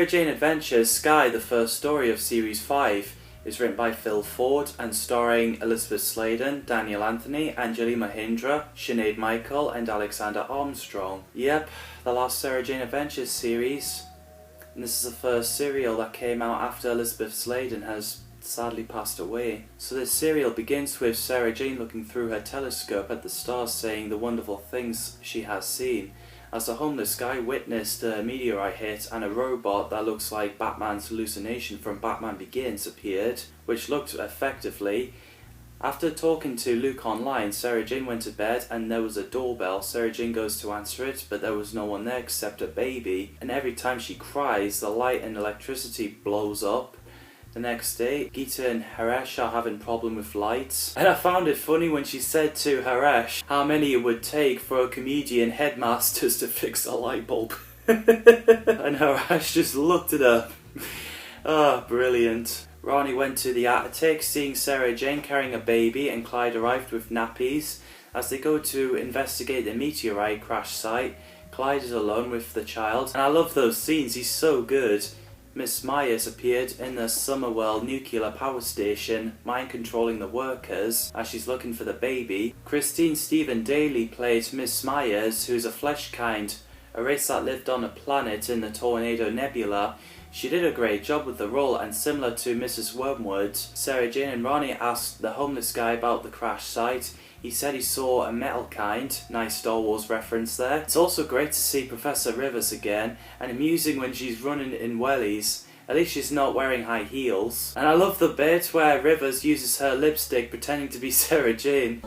Sarah Jane Adventures Sky, the first story of Series 5, is written by Phil Ford and starring Elizabeth Sladen, Daniel Anthony, Anjali Mahindra, Sinead Michael and Alexander Armstrong. Yep, the last Sarah Jane Adventures series. And this is the first serial that came out after Elizabeth Sladen has sadly passed away. So this serial begins with Sarah Jane looking through her telescope at the stars, saying the wonderful things she has seen, as the homeless guy witnessed a meteorite hit and a robot that looks like Batman's hallucination from Batman Begins appeared, which looked effectively. After talking to Luke online, Sarah Jane went to bed and there was a doorbell. Sarah Jane goes to answer it, but there was no one there except a baby, and every time she cries, the light and electricity blows up. The next day, Geeta and Haresh are having problem with lights, and I found it funny when she said to Haresh how many it would take for a comedian headmasters to fix a light bulb. And Haresh just looked at her. Ah, brilliant. Ronnie went to the attic, seeing Sarah Jane carrying a baby, and Clyde arrived with nappies. As they go to investigate the meteorite crash site, Clyde is alone with the child, and I love those scenes, he's so good. Miss Myers appeared in the Summerwell nuclear power station, mind-controlling the workers as she's looking for the baby. Christine Stephen Daly played Miss Myers, who's a flesh kind, a race that lived on a planet in the Tornado Nebula. She did a great job with the role, and similar to Mrs. Wormwood, Sarah Jane and Ronnie asked the homeless guy about the crash site. He said he saw a metal kind, nice Star Wars reference there. It's also great to see Professor Rivers again, and amusing when she's running in wellies. At least she's not wearing high heels. And I love the bit where Rivers uses her lipstick pretending to be Sarah Jane.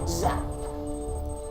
Zap.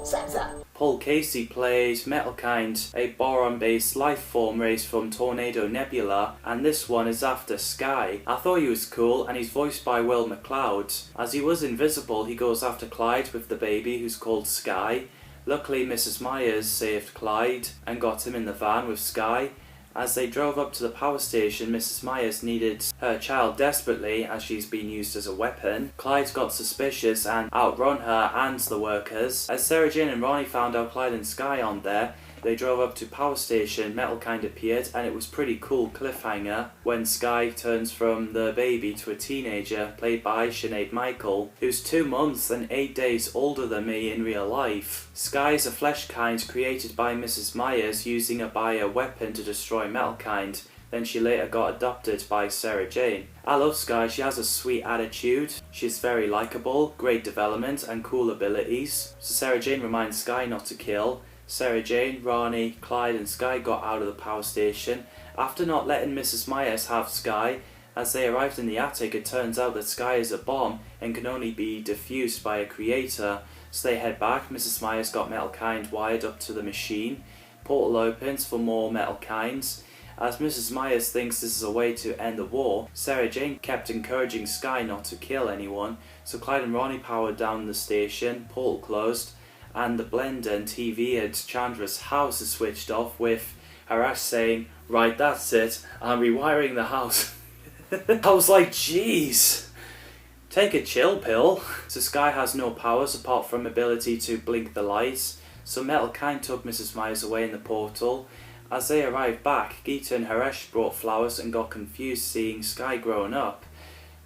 Zap, zap. Paul Casey plays Metalkind, a boron-based life form raised from Tornado Nebula, and this one is after Sky. I thought he was cool, and he's voiced by Will McLeod. As he was invisible, he goes after Clyde with the baby, who's called Sky. Luckily, Mrs. Myers saved Clyde and got him in the van with Sky. As they drove up to the power station, Mrs. Myers needed her child desperately as she's been used as a weapon. Clyde got suspicious and outrun her and the workers. As Sarah Jane and Ronnie found out Clyde and Sky aren't there, they drove up to power station, Metalkind appeared, and it was pretty cool cliffhanger when Sky turns from the baby to a teenager, played by Sinead Michael, who's 2 months and 8 days older than me in real life. Sky is a flesh kind created by Mrs. Myers using a bio-weapon to destroy Metalkind. Then she later got adopted by Sarah Jane. I love Sky, she has a sweet attitude, she's very likeable, great development and cool abilities. So Sarah Jane reminds Sky not to kill. Sarah Jane, Ronnie, Clyde and Sky got out of the power station after not letting Mrs. Myers have Sky. As they arrived in the attic, it turns out that Sky is a bomb and can only be defused by a creator. So they head back. Mrs. Myers got Metalkind wired up to the machine. Portal opens for more Metalkinds. As Mrs. Myers thinks this is a way to end the war, Sarah Jane kept encouraging Sky not to kill anyone. So Clyde and Ronnie powered down the station, portal closed, and the blender and TV at Chandra's house is switched off, with Harash saying, "Right, that's it, I'm rewiring the house." I was like, jeez, take a chill pill. So Sky has no powers apart from ability to blink the lights, so Metalkind took Mrs. Myers away in the portal. As they arrived back, Geeta and Haresh brought flowers and got confused seeing Sky growing up.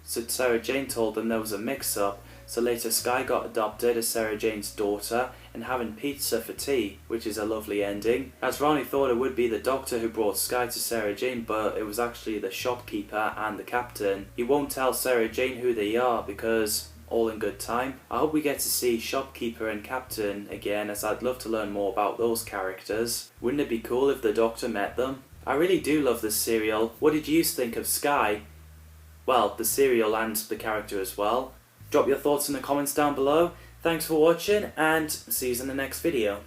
So Sarah Jane told them there was a mix-up. So later Sky got adopted as Sarah Jane's daughter and having pizza for tea, which is a lovely ending. As Ronnie thought it would be the doctor who brought Sky to Sarah Jane, but it was actually the shopkeeper and the captain. He won't tell Sarah Jane who they are because all in good time. I hope we get to see shopkeeper and captain again, as I'd love to learn more about those characters. Wouldn't it be cool if the doctor met them? I really do love this serial. What did you think of Sky? Well, the serial and the character as well. Drop your thoughts in the comments down below. Thanks for watching and see you in the next video.